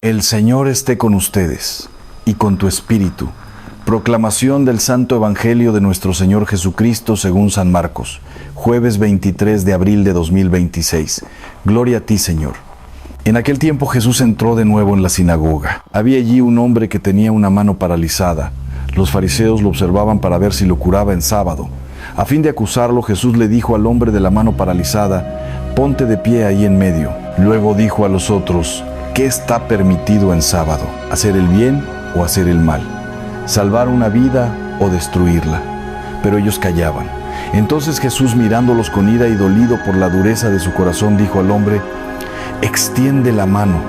El Señor esté con ustedes y con tu espíritu. Proclamación del Santo Evangelio de nuestro Señor Jesucristo según San Marcos, jueves 23 de abril de 2026. Gloria a ti, Señor. En aquel tiempo Jesús entró de nuevo en la sinagoga. Había allí un hombre que tenía una mano paralizada. Los fariseos lo observaban para ver si lo curaba en sábado. A fin de acusarlo, Jesús le dijo al hombre de la mano paralizada: ponte de pie ahí en medio. Luego dijo a los otros: ¿qué está permitido en sábado? ¿Hacer el bien o hacer el mal? ¿Salvar una vida o destruirla? Pero ellos callaban. Entonces Jesús, mirándolos con ira y dolido por la dureza de su corazón, dijo al hombre: extiende la mano.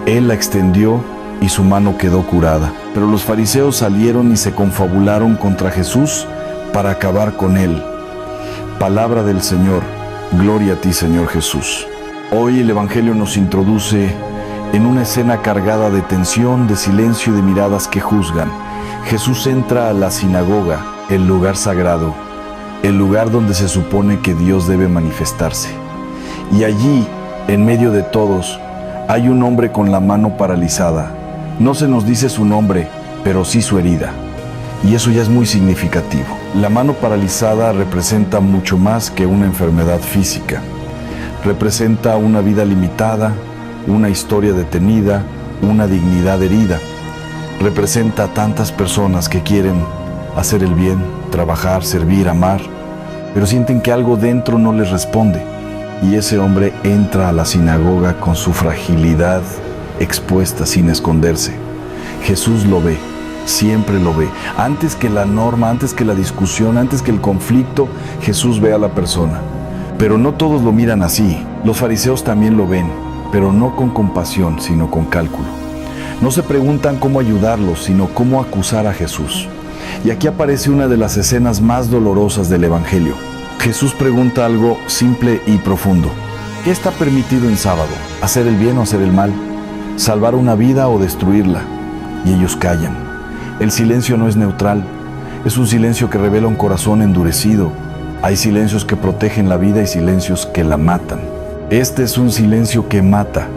Él la extendió y su mano quedó curada. Pero los fariseos salieron y se confabularon contra Jesús para acabar con él. Palabra del Señor. Gloria a ti, Señor Jesús. Hoy el Evangelio nos introduce en una escena cargada de tensión, de silencio y de miradas que juzgan. Jesús entra a la sinagoga, el lugar sagrado, el lugar donde se supone que Dios debe manifestarse. Y allí, en medio de todos, hay un hombre con la mano paralizada. No se nos dice su nombre, pero sí su herida. Y eso ya es muy significativo. La mano paralizada representa mucho más que una enfermedad física. Representa una vida limitada, una historia detenida, una dignidad herida. Representa a tantas personas que quieren hacer el bien, trabajar, servir, amar, pero sienten que algo dentro no les responde. Y ese hombre entra a la sinagoga con su fragilidad expuesta sin esconderse. Jesús lo ve, siempre lo ve. Antes que la norma, antes que la discusión, antes que el conflicto, Jesús ve a la persona. Pero no todos lo miran así. Los fariseos también lo ven, pero no con compasión, sino con cálculo. No se preguntan cómo ayudarlos, sino cómo acusar a Jesús. Y aquí aparece una de las escenas más dolorosas del Evangelio. Jesús pregunta algo simple y profundo. ¿Qué está permitido en sábado? ¿Hacer el bien o hacer el mal? ¿Salvar una vida o destruirla? Y ellos callan. El silencio no es neutral. Es un silencio que revela un corazón endurecido. Hay silencios que protegen la vida y silencios que la matan. Este es un silencio que mata,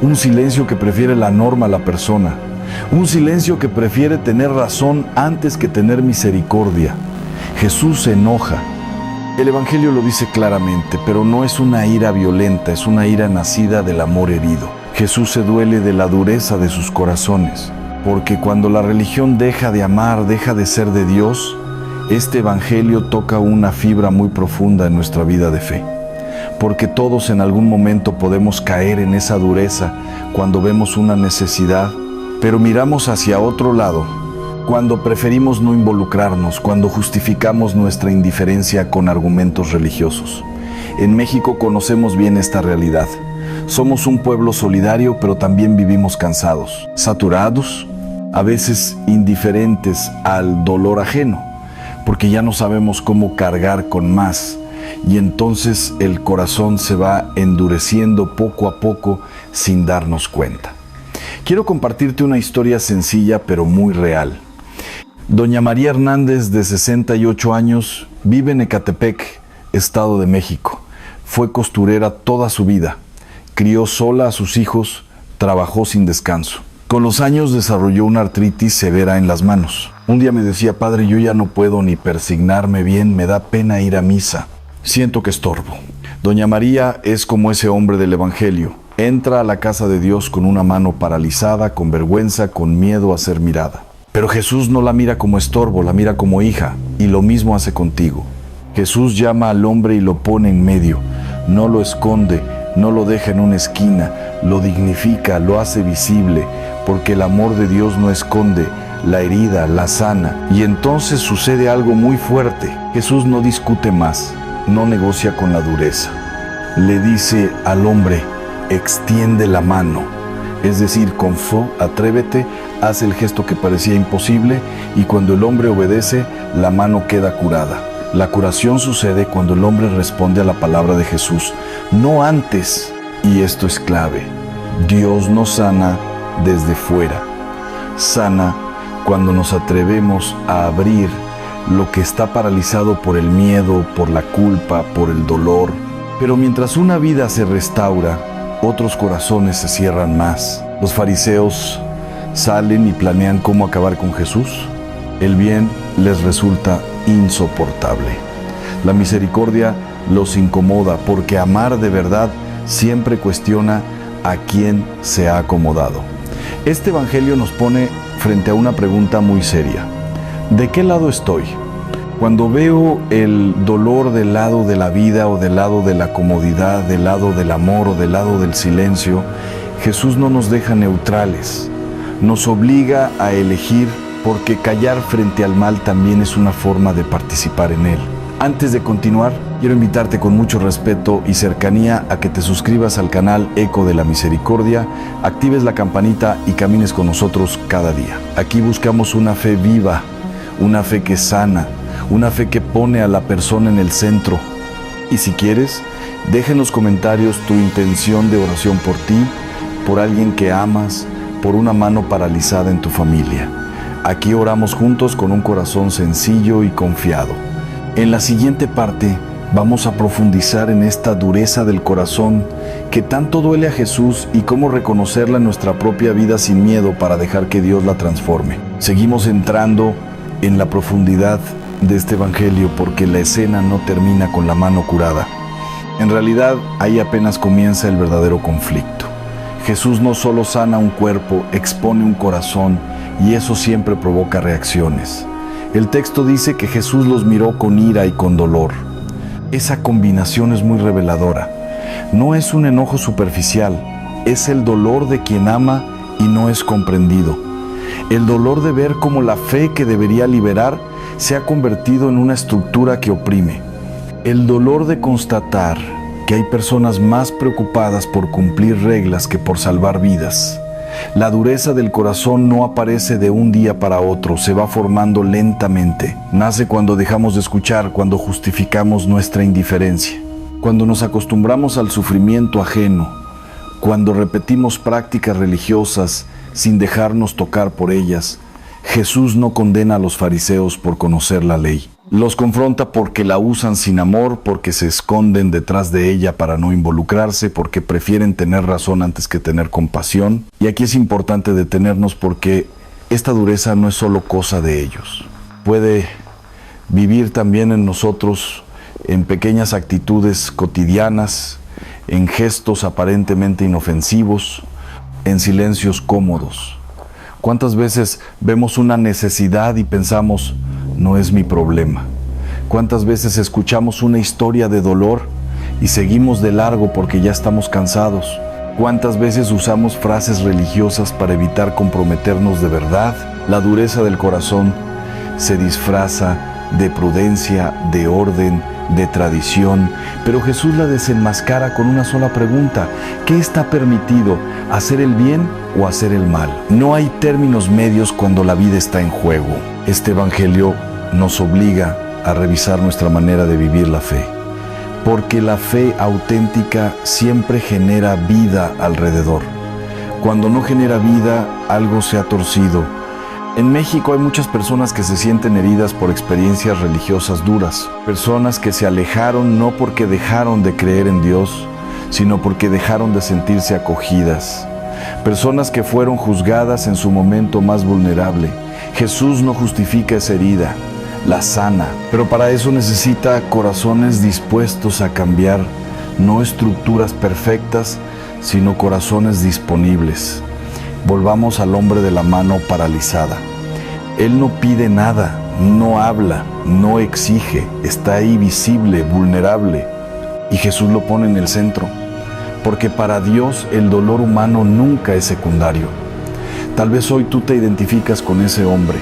un silencio que prefiere la norma a la persona, un silencio que prefiere tener razón antes que tener misericordia. Jesús se enoja. El Evangelio lo dice claramente, pero no es una ira violenta, es una ira nacida del amor herido. Jesús se duele de la dureza de sus corazones, porque cuando la religión deja de amar, deja de ser de Dios, este Evangelio toca una fibra muy profunda en nuestra vida de fe. Porque todos en algún momento podemos caer en esa dureza cuando vemos una necesidad, pero miramos hacia otro lado, cuando preferimos no involucrarnos, cuando justificamos nuestra indiferencia con argumentos religiosos. En México conocemos bien esta realidad. Somos un pueblo solidario, pero también vivimos cansados, saturados, a veces indiferentes al dolor ajeno, porque ya no sabemos cómo cargar con más. Y entonces el corazón se va endureciendo poco a poco sin darnos cuenta. Quiero compartirte una historia sencilla pero muy real. Doña María Hernández, de 68 años, vive en Ecatepec, Estado de México. Fue costurera toda su vida. Crió sola a sus hijos, trabajó sin descanso. Con los años desarrolló una artritis severa en las manos. Un día me decía: padre, yo ya no puedo ni persignarme bien, me da pena ir a misa. Siento que estorbo. Doña María es como ese hombre del Evangelio. Entra a la casa de Dios con una mano paralizada, con vergüenza, con miedo a ser mirada. Pero Jesús no la mira como estorbo, la mira como hija, y lo mismo hace contigo. Jesús llama al hombre y lo pone en medio. No lo esconde, no lo deja en una esquina, lo dignifica, lo hace visible, porque el amor de Dios no esconde, la herida, la sana. Y entonces sucede algo muy fuerte. Jesús no discute más. No negocia con la dureza. Le dice al hombre: extiende la mano. Es decir, con fe, atrévete, haz el gesto que parecía imposible, y cuando el hombre obedece, la mano queda curada. La curación sucede cuando el hombre responde a la palabra de Jesús, no antes. Y esto es clave. Dios nos sana desde fuera. Sana cuando nos atrevemos a abrir lo que está paralizado por el miedo, por la culpa, por el dolor. Pero mientras una vida se restaura, otros corazones se cierran más. Los fariseos salen y planean cómo acabar con Jesús. El bien les resulta insoportable. La misericordia los incomoda porque amar de verdad siempre cuestiona a quién se ha acomodado. Este evangelio nos pone frente a una pregunta muy seria. ¿De qué lado estoy? Cuando veo el dolor del lado de la vida o del lado de la comodidad, del lado del amor o del lado del silencio, Jesús no nos deja neutrales. Nos obliga a elegir porque callar frente al mal también es una forma de participar en él. Antes de continuar, quiero invitarte con mucho respeto y cercanía a que te suscribas al canal Eco de la Misericordia, actives la campanita y camines con nosotros cada día. Aquí buscamos una fe viva, una fe que sana, una fe que pone a la persona en el centro. Y si quieres, deja en los comentarios tu intención de oración por ti, por alguien que amas, por una mano paralizada en tu familia. Aquí oramos juntos con un corazón sencillo y confiado. En la siguiente parte vamos a profundizar en esta dureza del corazón que tanto duele a Jesús y cómo reconocerla en nuestra propia vida sin miedo para dejar que Dios la transforme. Seguimos entrando en la profundidad de este evangelio porque la escena no termina con la mano curada. En realidad, ahí apenas comienza el verdadero conflicto. Jesús no solo sana un cuerpo, expone un corazón y eso siempre provoca reacciones. El texto dice que Jesús los miró con ira y con dolor. Esa combinación es muy reveladora. No es un enojo superficial, es el dolor de quien ama y no es comprendido. El dolor de ver cómo la fe que debería liberar se ha convertido en una estructura que oprime. El dolor de constatar que hay personas más preocupadas por cumplir reglas que por salvar vidas. La dureza del corazón no aparece de un día para otro, se va formando lentamente. Nace cuando dejamos de escuchar, cuando justificamos nuestra indiferencia, cuando nos acostumbramos al sufrimiento ajeno, cuando repetimos prácticas religiosas sin dejarnos tocar por ellas. Jesús no condena a los fariseos por conocer la ley. Los confronta porque la usan sin amor, porque se esconden detrás de ella para no involucrarse, porque prefieren tener razón antes que tener compasión. Y aquí es importante detenernos porque esta dureza no es solo cosa de ellos. Puede vivir también en nosotros en pequeñas actitudes cotidianas, en gestos aparentemente inofensivos, en silencios cómodos. ¿Cuántas veces vemos una necesidad y pensamos, no es mi problema? ¿Cuántas veces escuchamos una historia de dolor y seguimos de largo porque ya estamos cansados? ¿Cuántas veces usamos frases religiosas para evitar comprometernos de verdad? La dureza del corazón se disfraza de prudencia, de orden, de tradición, pero Jesús la desenmascara con una sola pregunta: ¿qué está permitido, hacer el bien o hacer el mal? No hay términos medios cuando la vida está en juego. Este evangelio nos obliga a revisar nuestra manera de vivir la fe, porque la fe auténtica siempre genera vida alrededor. Cuando no genera vida, algo se ha torcido. En México hay muchas personas que se sienten heridas por experiencias religiosas duras, personas que se alejaron no porque dejaron de creer en Dios, sino porque dejaron de sentirse acogidas, personas que fueron juzgadas en su momento más vulnerable. Jesús no justifica esa herida, la sana, pero para eso necesita corazones dispuestos a cambiar, no estructuras perfectas, sino corazones disponibles. Volvamos al hombre de la mano paralizada. Él no pide nada, no habla, no exige, está ahí visible, vulnerable. Y Jesús lo pone en el centro, porque para Dios el dolor humano nunca es secundario. Tal vez hoy tú te identificas con ese hombre.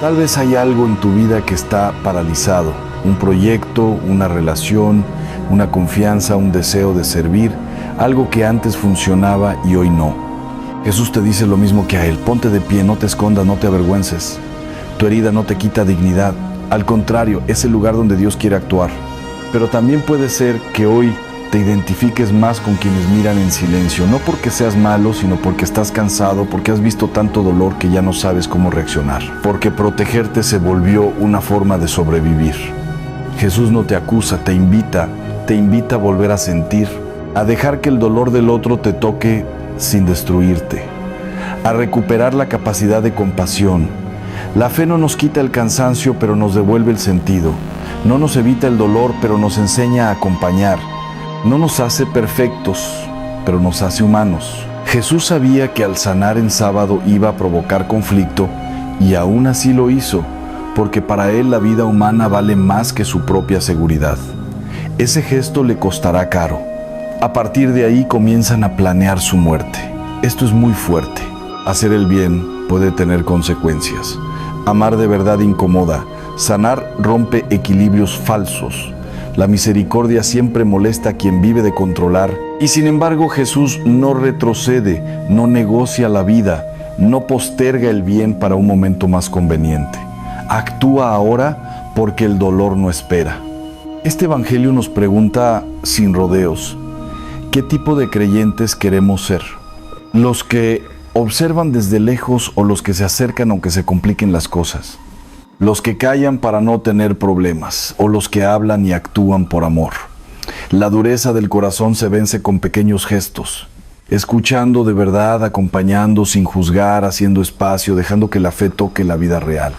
Tal vez hay algo en tu vida que está paralizado, un proyecto, una relación, una confianza, un deseo de servir, algo que antes funcionaba y hoy no. Jesús te dice lo mismo que a él: ponte de pie, no te escondas, no te avergüences. Tu herida no te quita dignidad. Al contrario, es el lugar donde Dios quiere actuar. Pero también puede ser que hoy te identifiques más con quienes miran en silencio, no porque seas malo, sino porque estás cansado, porque has visto tanto dolor que ya no sabes cómo reaccionar, porque protegerte se volvió una forma de sobrevivir. Jesús no te acusa, te invita a volver a sentir, a dejar que el dolor del otro te toque sin destruirte. a recuperar la capacidad de compasión. La fe no nos quita el cansancio, pero nos devuelve el sentido. No nos evita el dolor, pero nos enseña a acompañar. No nos hace perfectos, pero nos hace humanos. Jesús sabía que al sanar en sábado iba a provocar conflicto, y aún así lo hizo, porque para él la vida humana vale más que su propia seguridad. Ese gesto le costará caro. A partir de ahí comienzan a planear su muerte. Esto es muy fuerte. Hacer el bien puede tener consecuencias. Amar de verdad incomoda. Sanar rompe equilibrios falsos. La misericordia siempre molesta a quien vive de controlar. Y sin embargo, Jesús no retrocede, no negocia la vida, no posterga el bien para un momento más conveniente. Actúa ahora porque el dolor no espera. Este evangelio nos pregunta sin rodeos, ¿qué tipo de creyentes queremos ser? ¿Los que observan desde lejos o los que se acercan aunque se compliquen las cosas? ¿Los que callan para no tener problemas o los que hablan y actúan por amor? La dureza del corazón se vence con pequeños gestos, escuchando de verdad, acompañando sin juzgar, haciendo espacio, dejando que la fe toque la vida real.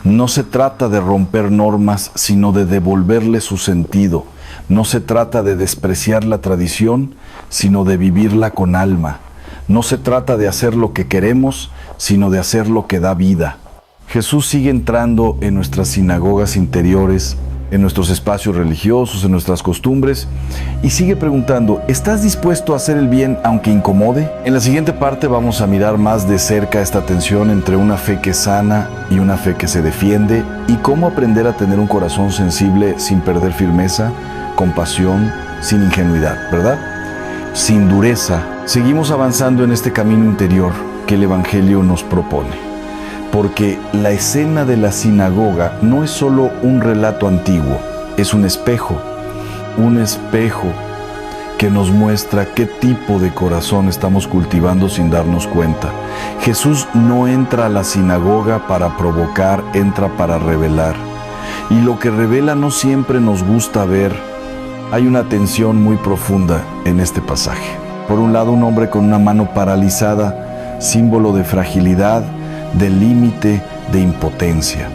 No se trata de romper normas, sino de devolverle su sentido. No se trata de despreciar la tradición, sino de vivirla con alma. No se trata de hacer lo que queremos, sino de hacer lo que da vida. Jesús sigue entrando en nuestras sinagogas interiores, en nuestros espacios religiosos, en nuestras costumbres, y sigue preguntando, ¿estás dispuesto a hacer el bien aunque incomode? En la siguiente parte vamos a mirar más de cerca esta tensión entre una fe que sana y una fe que se defiende, y cómo aprender a tener un corazón sensible sin perder firmeza, compasión, sin ingenuidad, ¿verdad? Sin dureza. Seguimos avanzando en este camino interior que el Evangelio nos propone. Porque la escena de la sinagoga no es solo un relato antiguo, es un espejo que nos muestra qué tipo de corazón estamos cultivando sin darnos cuenta. Jesús no entra a la sinagoga para provocar, entra para revelar. Y lo que revela no siempre nos gusta ver. Hay una tensión muy profunda en este pasaje. Por un lado, un hombre con una mano paralizada, símbolo de fragilidad, de límite, de impotencia.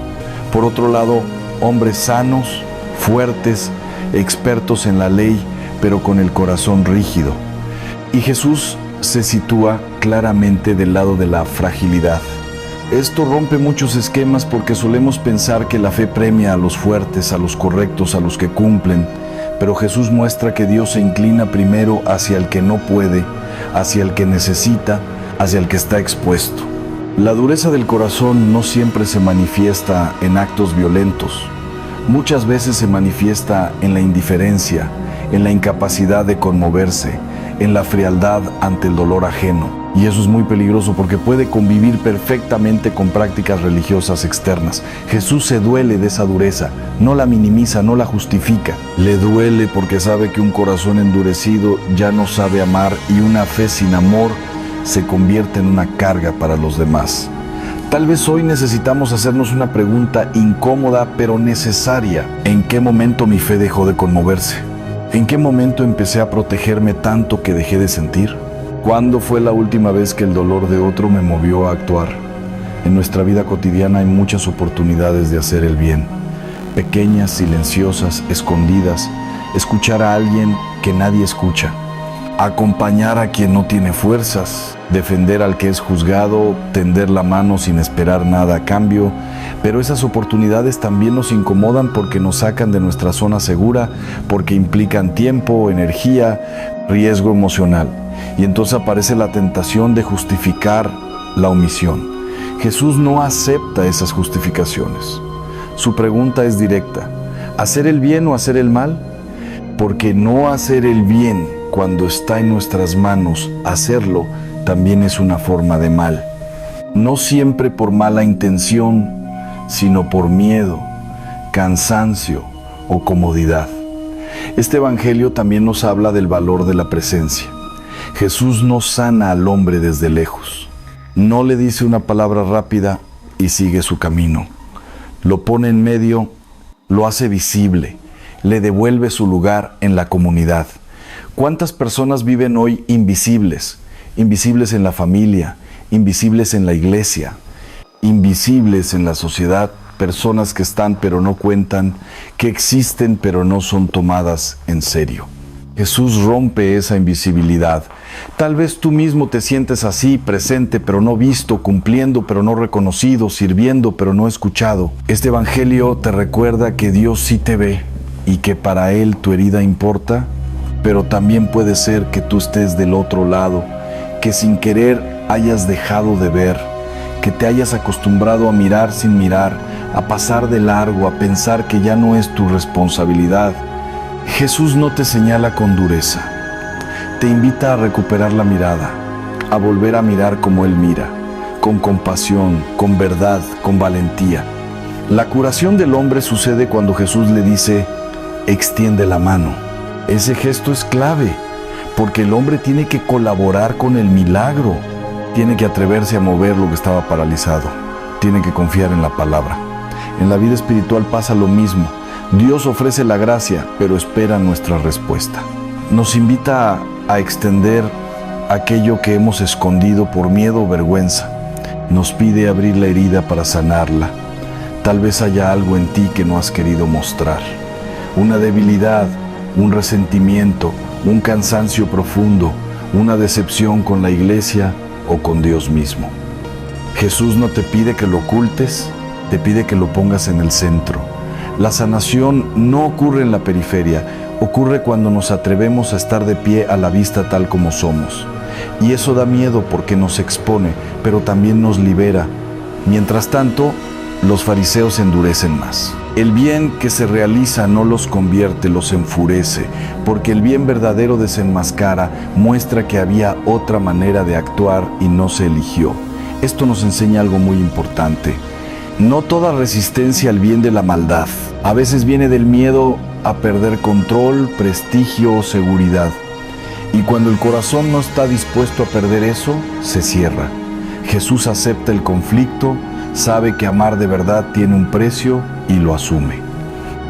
Por otro lado, hombres sanos, fuertes, expertos en la ley, pero con el corazón rígido. Y Jesús se sitúa claramente del lado de la fragilidad. Esto rompe muchos esquemas porque solemos pensar que la fe premia a los fuertes, a los correctos, a los que cumplen, pero Jesús muestra que Dios se inclina primero hacia el que no puede, hacia el que necesita, hacia el que está expuesto. La dureza del corazón no siempre se manifiesta en actos violentos. Muchas veces se manifiesta en la indiferencia, en la incapacidad de conmoverse, en la frialdad ante el dolor ajeno. Y eso es muy peligroso porque puede convivir perfectamente con prácticas religiosas externas. Jesús se duele de esa dureza, no la minimiza, no la justifica. Le duele porque sabe que un corazón endurecido ya no sabe amar y una fe sin amor se convierte en una carga para los demás. Tal vez hoy necesitamos hacernos una pregunta incómoda pero necesaria. ¿En qué momento mi fe dejó de conmoverse? ¿En qué momento empecé a protegerme tanto que dejé de sentir? ¿Cuándo fue la última vez que el dolor de otro me movió a actuar? En nuestra vida cotidiana hay muchas oportunidades de hacer el bien. Pequeñas, silenciosas, escondidas. Escuchar a alguien que nadie escucha. Acompañar a quien no tiene fuerzas, defender al que es juzgado, tender la mano sin esperar nada a cambio. Pero esas oportunidades también nos incomodan porque nos sacan de nuestra zona segura, porque implican tiempo, energía, riesgo emocional. Y entonces aparece la tentación de justificar la omisión. Jesús no acepta esas justificaciones. Su pregunta es directa: ¿hacer el bien o hacer el mal? Porque no hacer el bien, cuando está en nuestras manos hacerlo, también es una forma de mal. No siempre por mala intención, sino por miedo, cansancio o comodidad. Este evangelio también nos habla del valor de la presencia. Jesús no sana al hombre desde lejos. No le dice una palabra rápida y sigue su camino. Lo pone en medio, lo hace visible, le devuelve su lugar en la comunidad. ¿Cuántas personas viven hoy invisibles? Invisibles en la familia, invisibles en la iglesia, invisibles en la sociedad, personas que están pero no cuentan, que existen pero no son tomadas en serio. Jesús rompe esa invisibilidad. Tal vez tú mismo te sientes así, presente pero no visto, cumpliendo pero no reconocido, sirviendo pero no escuchado. Este evangelio te recuerda que Dios sí te ve y que para Él tu herida importa, pero también puede ser que tú estés del otro lado, que sin querer hayas dejado de ver, que te hayas acostumbrado a mirar sin mirar, a pasar de largo, a pensar que ya no es tu responsabilidad. Jesús no te señala con dureza, te invita a recuperar la mirada, a volver a mirar como Él mira, con compasión, con verdad, con valentía. La curación del hombre sucede cuando Jesús le dice, extiende la mano. Ese gesto es clave, porque el hombre tiene que colaborar con el milagro, tiene que atreverse a mover lo que estaba paralizado, tiene que confiar en la palabra. En la vida espiritual pasa lo mismo. Dios ofrece la gracia, pero espera nuestra respuesta. Nos invita a extender aquello que hemos escondido por miedo o vergüenza. Nos pide abrir la herida para sanarla. Tal vez haya algo en ti que no has querido mostrar. Una debilidad, un resentimiento, un cansancio profundo, una decepción con la iglesia o con Dios mismo. Jesús no te pide que lo ocultes, te pide que lo pongas en el centro. La sanación no ocurre en la periferia, ocurre cuando nos atrevemos a estar de pie a la vista tal como somos. Y eso da miedo porque nos expone, pero también nos libera. Mientras tanto, los fariseos se endurecen más. El bien que se realiza no los convierte, los enfurece, porque el bien verdadero desenmascara, muestra que había otra manera de actuar y no se eligió. Esto nos enseña algo muy importante. No toda resistencia al bien de la maldad. A veces viene del miedo a perder control, prestigio o seguridad. Y cuando el corazón no está dispuesto a perder eso, se cierra. Jesús acepta el conflicto, sabe que amar de verdad tiene un precio y lo asume.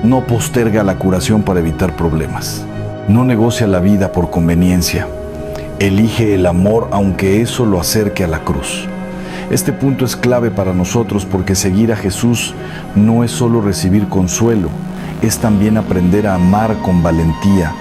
No posterga la curación para evitar problemas. No negocia la vida por conveniencia. Elige el amor aunque eso lo acerque a la cruz. Este punto es clave para nosotros porque seguir a Jesús no es solo recibir consuelo, es también aprender a amar con valentía,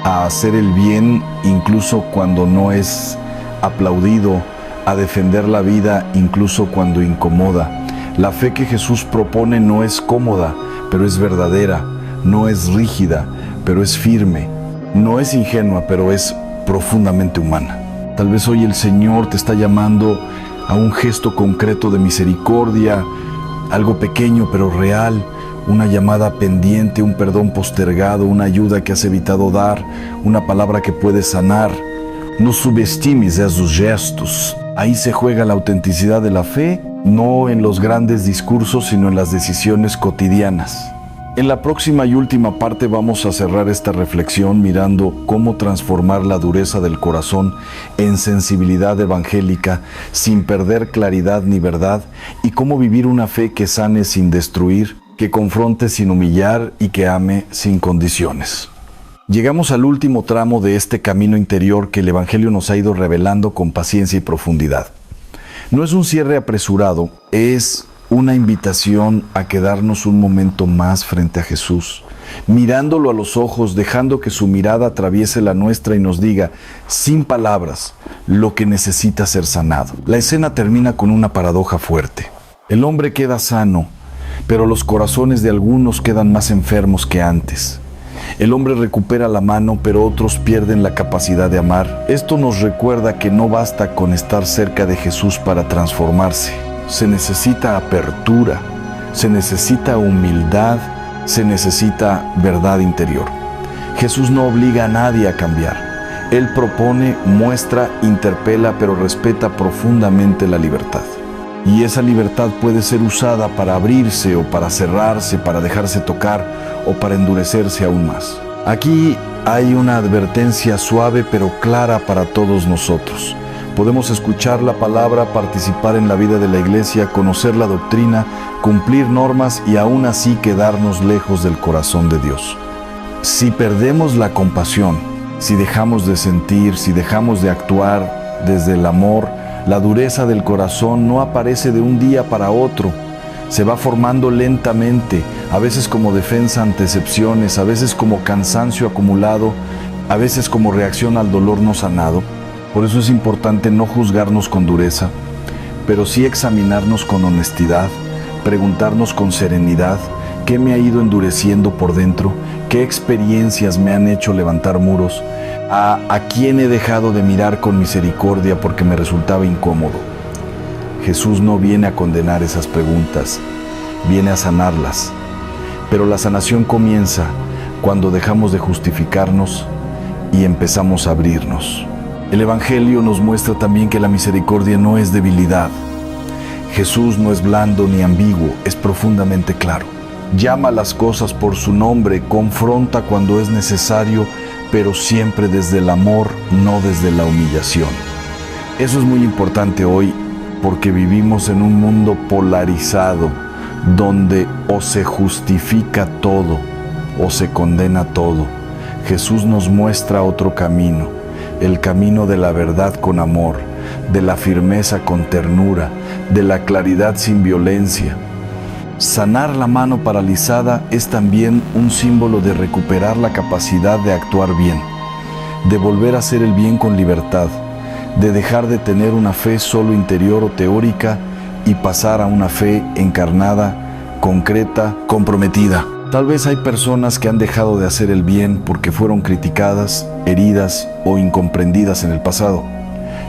a hacer el bien incluso cuando no es aplaudido, a defender la vida incluso cuando incomoda. La fe que Jesús propone no es cómoda, pero es verdadera, no es rígida, pero es firme, no es ingenua, pero es profundamente humana. Tal vez hoy el Señor te está llamando a un gesto concreto de misericordia, algo pequeño pero real, una llamada pendiente, un perdón postergado, una ayuda que has evitado dar, una palabra que puede sanar. No subestimes esos gestos. Ahí se juega la autenticidad de la fe, no en los grandes discursos, sino en las decisiones cotidianas. En la próxima y última parte vamos a cerrar esta reflexión mirando cómo transformar la dureza del corazón en sensibilidad evangélica sin perder claridad ni verdad y cómo vivir una fe que sane sin destruir, que confronte sin humillar y que ame sin condiciones. Llegamos al último tramo de este camino interior que el Evangelio nos ha ido revelando con paciencia y profundidad. No es un cierre apresurado, es una invitación a quedarnos un momento más frente a Jesús, mirándolo a los ojos, dejando que su mirada atraviese la nuestra y nos diga, sin palabras, lo que necesita ser sanado. La escena termina con una paradoja fuerte. El hombre queda sano, pero los corazones de algunos quedan más enfermos que antes. El hombre recupera la mano, pero otros pierden la capacidad de amar. Esto nos recuerda que no basta con estar cerca de Jesús para transformarse. Se necesita apertura, se necesita humildad, se necesita verdad interior. Jesús no obliga a nadie a cambiar. Él propone, muestra, interpela, pero respeta profundamente la libertad. Y esa libertad puede ser usada para abrirse o para cerrarse, para dejarse tocar o para endurecerse aún más. Aquí hay una advertencia suave pero clara para todos nosotros. Podemos escuchar la palabra, participar en la vida de la iglesia, conocer la doctrina, cumplir normas y aún así quedarnos lejos del corazón de Dios. Si perdemos la compasión, si dejamos de sentir, si dejamos de actuar desde el amor, La dureza del corazón no aparece de un día para otro. Se va formando lentamente, a veces como defensa ante excepciones, a veces como cansancio acumulado, a veces como reacción al dolor no sanado. Por eso es importante no juzgarnos con dureza, pero sí examinarnos con honestidad, preguntarnos con serenidad qué me ha ido endureciendo por dentro, qué experiencias me han hecho levantar muros, a quién he dejado de mirar con misericordia porque me resultaba incómodo. Jesús no viene a condenar esas preguntas, viene a sanarlas. Pero la sanación comienza cuando dejamos de justificarnos y empezamos a abrirnos. El Evangelio nos muestra también que la misericordia no es debilidad. Jesús no es blando ni ambiguo, es profundamente claro. Llama las cosas por su nombre, confronta cuando es necesario, pero siempre desde el amor, no desde la humillación. Eso es muy importante hoy, porque vivimos en un mundo polarizado, donde o se justifica todo o se condena todo. Jesús nos muestra otro camino, el camino de la verdad con amor, de la firmeza con ternura, de la claridad sin violencia. Sanar la mano paralizada es también un símbolo de recuperar la capacidad de actuar bien, de volver a hacer el bien con libertad, de dejar de tener una fe solo interior o teórica y pasar a una fe encarnada, concreta, comprometida. Tal vez hay personas que han dejado de hacer el bien porque fueron criticadas, heridas o incomprendidas en el pasado.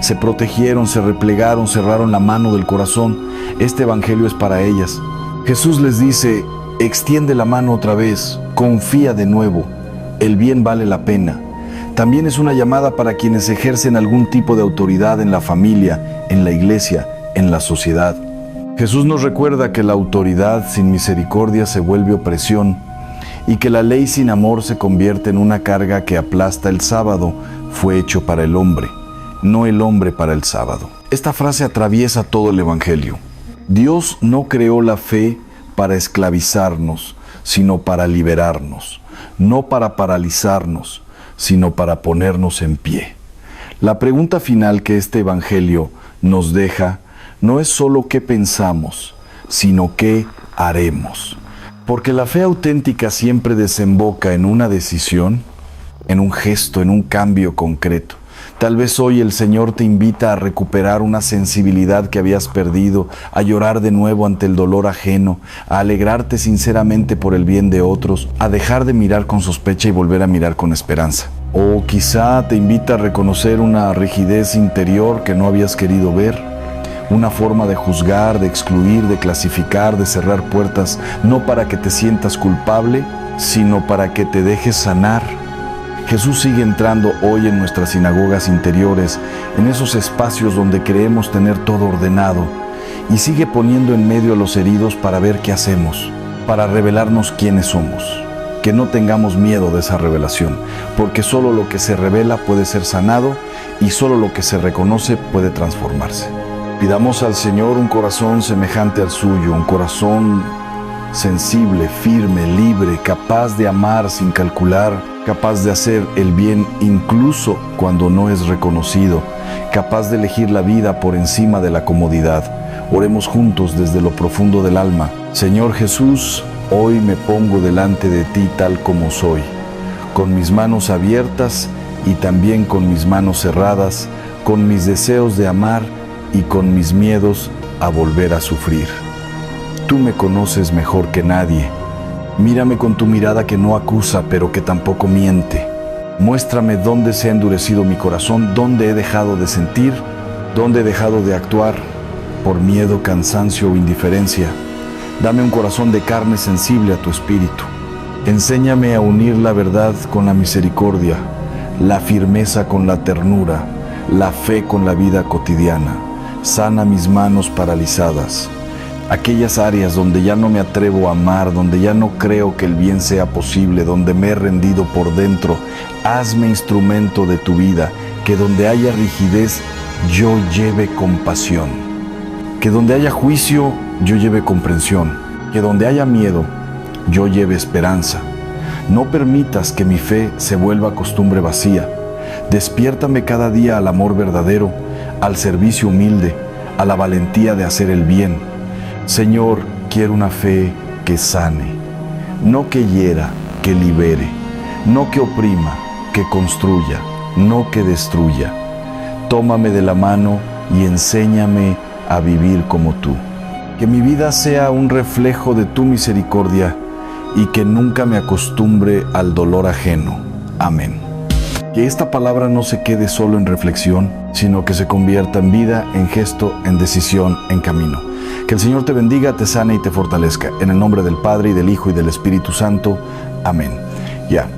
Se protegieron, se replegaron, cerraron la mano del corazón. Este evangelio es para ellas. Jesús les dice: extiende la mano otra vez, confía de nuevo, el bien vale la pena. También es una llamada para quienes ejercen algún tipo de autoridad en la familia, en la iglesia, en la sociedad. Jesús nos recuerda que la autoridad sin misericordia se vuelve opresión y que la ley sin amor se convierte en una carga que aplasta. El sábado fue hecho para el hombre, no el hombre para el sábado. Esta frase atraviesa todo el Evangelio. Dios no creó la fe para esclavizarnos, sino para liberarnos, no para paralizarnos, sino para ponernos en pie. La pregunta final que este Evangelio nos deja no es solo qué pensamos, sino qué haremos. Porque la fe auténtica siempre desemboca en una decisión, en un gesto, en un cambio concreto. Tal vez hoy el Señor te invita a recuperar una sensibilidad que habías perdido, a llorar de nuevo ante el dolor ajeno, a alegrarte sinceramente por el bien de otros, a dejar de mirar con sospecha y volver a mirar con esperanza. O quizá te invita a reconocer una rigidez interior que no habías querido ver, una forma de juzgar, de excluir, de clasificar, de cerrar puertas, no para que te sientas culpable, sino para que te dejes sanar. Jesús sigue entrando hoy en nuestras sinagogas interiores, en esos espacios donde creemos tener todo ordenado, y sigue poniendo en medio a los heridos para ver qué hacemos, para revelarnos quiénes somos. Que no tengamos miedo de esa revelación, porque solo lo que se revela puede ser sanado y solo lo que se reconoce puede transformarse. Pidamos al Señor un corazón semejante al suyo, un corazón sensible, firme, libre, capaz de amar sin calcular, capaz de hacer el bien incluso cuando no es reconocido, capaz de elegir la vida por encima de la comodidad. Oremos juntos desde lo profundo del alma. Señor Jesús, hoy me pongo delante de ti tal como soy, con mis manos abiertas y también con mis manos cerradas, con mis deseos de amar y con mis miedos a volver a sufrir. Tú me conoces mejor que nadie. Mírame con tu mirada que no acusa, pero que tampoco miente. Muéstrame dónde se ha endurecido mi corazón, dónde he dejado de sentir, dónde he dejado de actuar por miedo, cansancio o indiferencia. Dame un corazón de carne sensible a tu espíritu. Enséñame a unir la verdad con la misericordia, la firmeza con la ternura, la fe con la vida cotidiana. Sana mis manos paralizadas. Aquellas áreas donde ya no me atrevo a amar, donde ya no creo que el bien sea posible, donde me he rendido por dentro, hazme instrumento de tu vida, que donde haya rigidez, yo lleve compasión. Que donde haya juicio, yo lleve comprensión. Que donde haya miedo, yo lleve esperanza. No permitas que mi fe se vuelva costumbre vacía. Despiértame cada día al amor verdadero, al servicio humilde, a la valentía de hacer el bien. Señor, quiero una fe que sane, no que hiera, que libere, no que oprima, que construya, no que destruya. Tómame de la mano y enséñame a vivir como tú. Que mi vida sea un reflejo de tu misericordia y que nunca me acostumbre al dolor ajeno. Amén. Que esta palabra no se quede solo en reflexión, sino que se convierta en vida, en gesto, en decisión, en camino. Que el Señor te bendiga, te sane y te fortalezca. En el nombre del Padre, y del Hijo, y del Espíritu Santo. Amén. Ya.